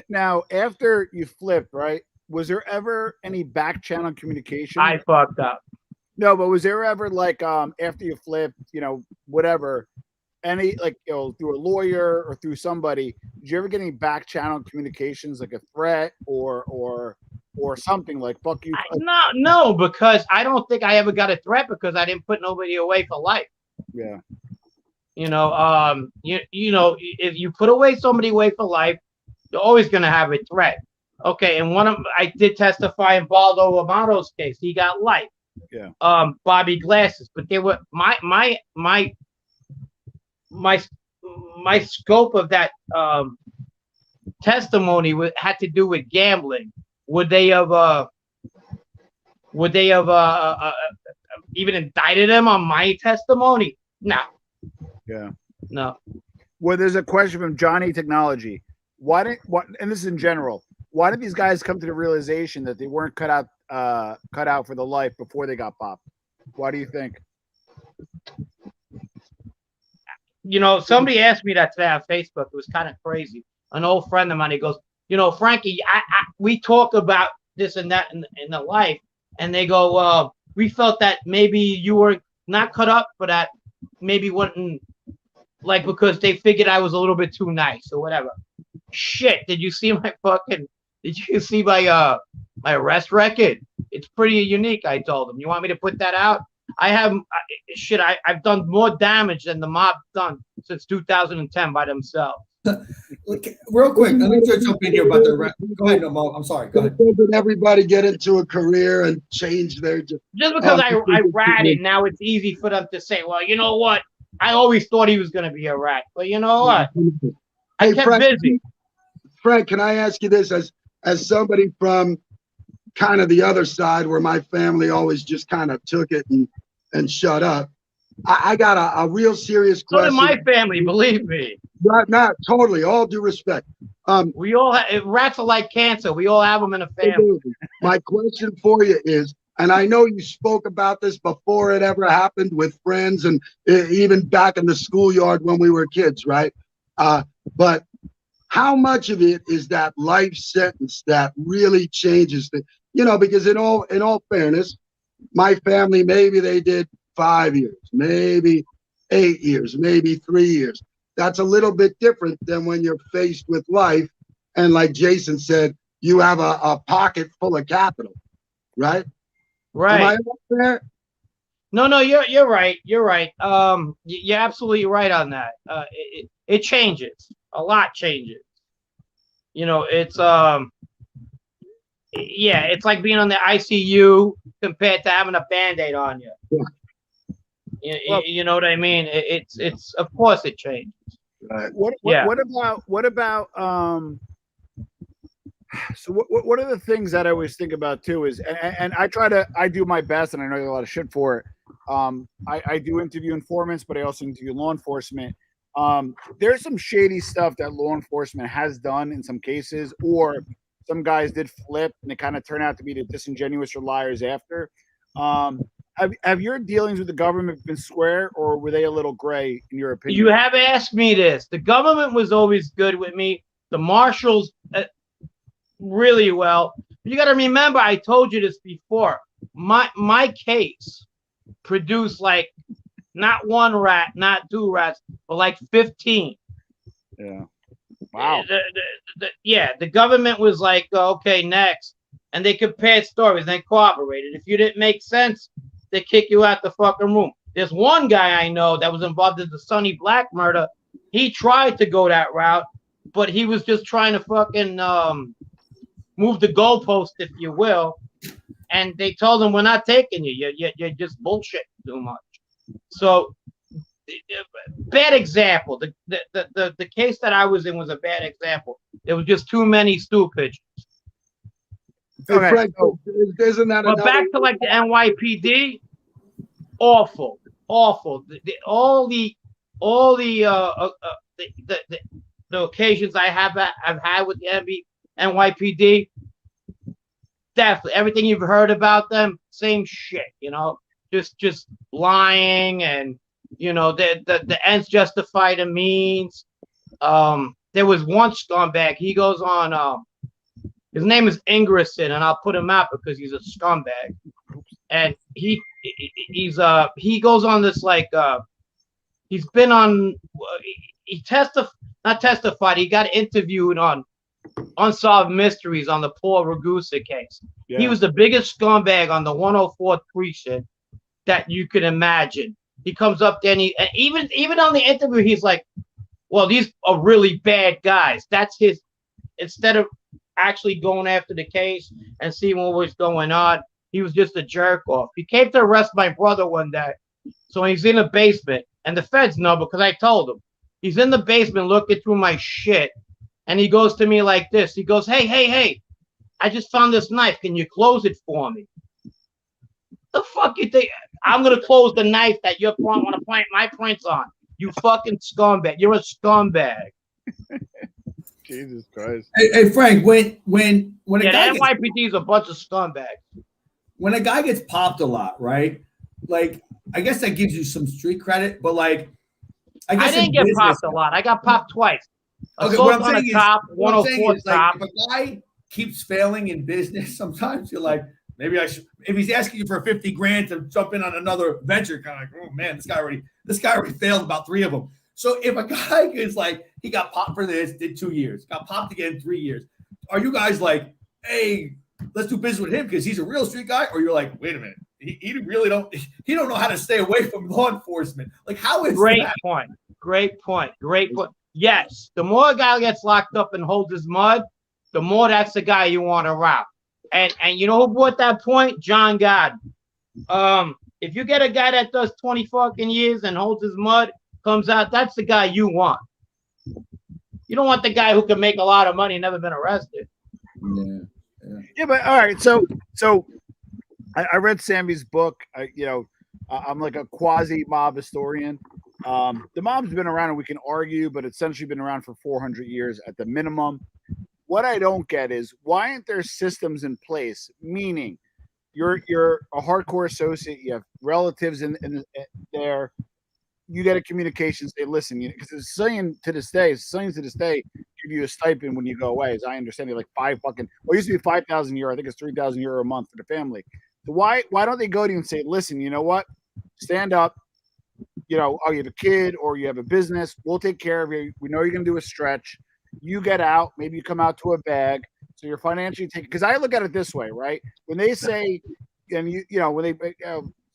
Now, after you flipped, right? Was there ever any back channel communication? I fucked up. No, but was there ever like after you flipped, whatever, any like through a lawyer or through somebody, did you ever get any back channel communications like a threat or something like fuck you? No, because I don't think I ever got a threat because I didn't put nobody away for life. Yeah. If you put away somebody away for life, you're always gonna have a threat. Okay, and I did testify in Baldo Amato's case. He got life. Yeah. Bobby Glasses, but they were my scope of that testimony had to do with gambling. Would they have even indicted him on my testimony? No. Yeah. No. Well, there's a question from Johnny Technology. And this is in general, why did these guys come to the realization that they weren't cut out for the life before they got popped? Why do you think? Somebody asked me that today on Facebook. It was kind of crazy. An old friend of mine, he goes, Frankie, we talk about this and that in the life, and they go, we felt that maybe you were not cut up for that, maybe wouldn't, like, because they figured I was a little bit too nice or whatever. Shit, did you see my my arrest record? It's pretty unique. I told them. You want me to put that out? I've done more damage than the mob done since 2010 by themselves. Real quick, let me just jump in here about the arrest. Go ahead, Mo. I'm sorry. Go ahead. Did everybody get into a career and change their? Just because I ratted, now it's easy for them to say, well, you know what? I always thought he was going to be a rat, but you know what? I kept busy. Frank, can I ask you this as somebody from kind of the other side where my family always just kind of took it and shut up? I got a real serious question. So did my family, believe me. Not totally, all due respect. We all rats are like cancer. We all have them in a family. My question for you is, and I know you spoke about this before it ever happened with friends and even back in the schoolyard when we were kids, right? But how much of it is that life sentence that really changes the, because in all fairness, my family, maybe they did 5 years, maybe 8 years, maybe 3 years. That's a little bit different than when you're faced with life. And like Jason said, you have a pocket full of capital, right? Right. Am I up there? No, you're right. You're right. You're absolutely right on that. It changes. A lot changes. It's it's like being on the ICU compared to having a Band-Aid on you. Yeah. You know what I mean? It's of course it changes. Right. What about so what are the things that I always think about too is, and I do my best, and I know I get a lot of shit for it. I do interview informants, but I also interview law enforcement. There's some shady stuff that law enforcement has done in some cases, or some guys did flip and they kind of turn out to be the disingenuous or liars after. Have your dealings with the government been square, or were they a little gray in your opinion? You have asked me this. The government was always good with me. The marshals really well. You got to remember, I told you this before. My case produced like not one rat, not two rats, but like 15. Yeah. Wow. The government was like, okay, next. And they compared stories and they cooperated. If you didn't make sense, they kick you out the fucking room. There's one guy I know that was involved in the Sonny Black murder. He tried to go that route, but he was just trying to fucking move the goalpost, if you will. And they told him, we're not taking you. You're just bullshit too much. So, bad example. The case that I was in was a bad example. There was just too many stool pigeons. Okay, Frank, isn't that? But back to like the NYPD, awful. All the occasions I've had with the NYPD, definitely everything you've heard about them, same shit. Just lying, and the ends justify the means. there was one scumbag. He goes on. His name is Ingerson, and I'll put him out because he's a scumbag. And he goes on this like he's been on. He not testified. He got interviewed on Unsolved Mysteries on the Paul Ragusa case. Yeah. He was the biggest scumbag on the 104.3 shit that you could imagine. He comes up there and even on the interview, he's like, well, these are really bad guys. That's his, instead of actually going after the case and seeing what was going on, he was just a jerk off. He came to arrest my brother one day. So he's in the basement, and the feds know because I told him. He's in the basement looking through my shit, and he goes to me like this. He goes, hey, I just found this knife. Can you close it for me? The fuck you think? I'm going to close the knife that you want to point my prints on. You fucking scumbag. You're a scumbag. Jesus Christ. Hey Frank, when a guy the NYPD is a bunch of scumbags. When a guy gets popped a lot, right? Like, I guess that gives you some street credit, but like, I didn't get popped a lot. I got popped twice. Okay, what I'm saying is, like, if a guy keeps failing in business, sometimes you're like, maybe I should. If he's asking you for 50 grand to jump in on another venture, kind of like, oh man, this guy already failed about 3 of them. So if a guy is like, he got popped for this, did 2 years, got popped again 3 years, are you guys like, hey, let's do business with him because he's a real street guy? Or you're like, wait a minute, he really don't know how to stay away from law enforcement. Like, how is Great that? Great point. Yes, the more a guy gets locked up and holds his mud, the more that's the guy you want around. And you know who brought that point? John Godden. If you get a guy that does 20 fucking years and holds his mud, comes out, that's the guy you want. You don't want the guy who can make a lot of money and never been arrested. Yeah, but all right. So I read Sammy's book. I'm like a quasi mob historian. The mob's been around, and we can argue, but it's essentially been around for 400 years at the minimum. What I don't get is, why aren't there systems in place? Meaning, you're a hardcore associate, you have relatives in there, you get a communication, say, listen, because it's saying to this day, give you a stipend when you go away. As I understand it, like it used to be 5,000 a year. I think it's 3,000 euro a month for the family. So why don't they go to you and say, listen, you know what? Stand up. You have a kid or you have a business. We'll take care of you. We know you're going to do a stretch. You get out. Maybe you come out to a bag. So you're financially taken. Because I look at it this way, right? When they say, and when they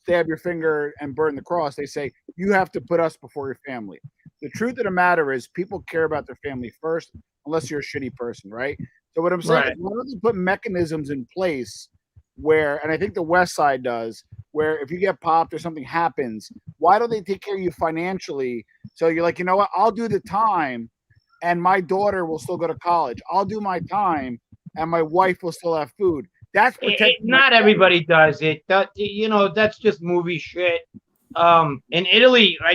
stab your finger and burn the cross, they say, you have to put us before your family. The truth of the matter is, people care about their family first, unless you're a shitty person, right? So what I'm saying is, why don't they put mechanisms in place where, and I think the West Side does, where if you get popped or something happens, why don't they take care of you financially? So you're like, you know what, I'll do the time and my daughter will still go to college. I'll do my time and my wife will still have food. That's not everybody does it. That's just movie shit. In Italy,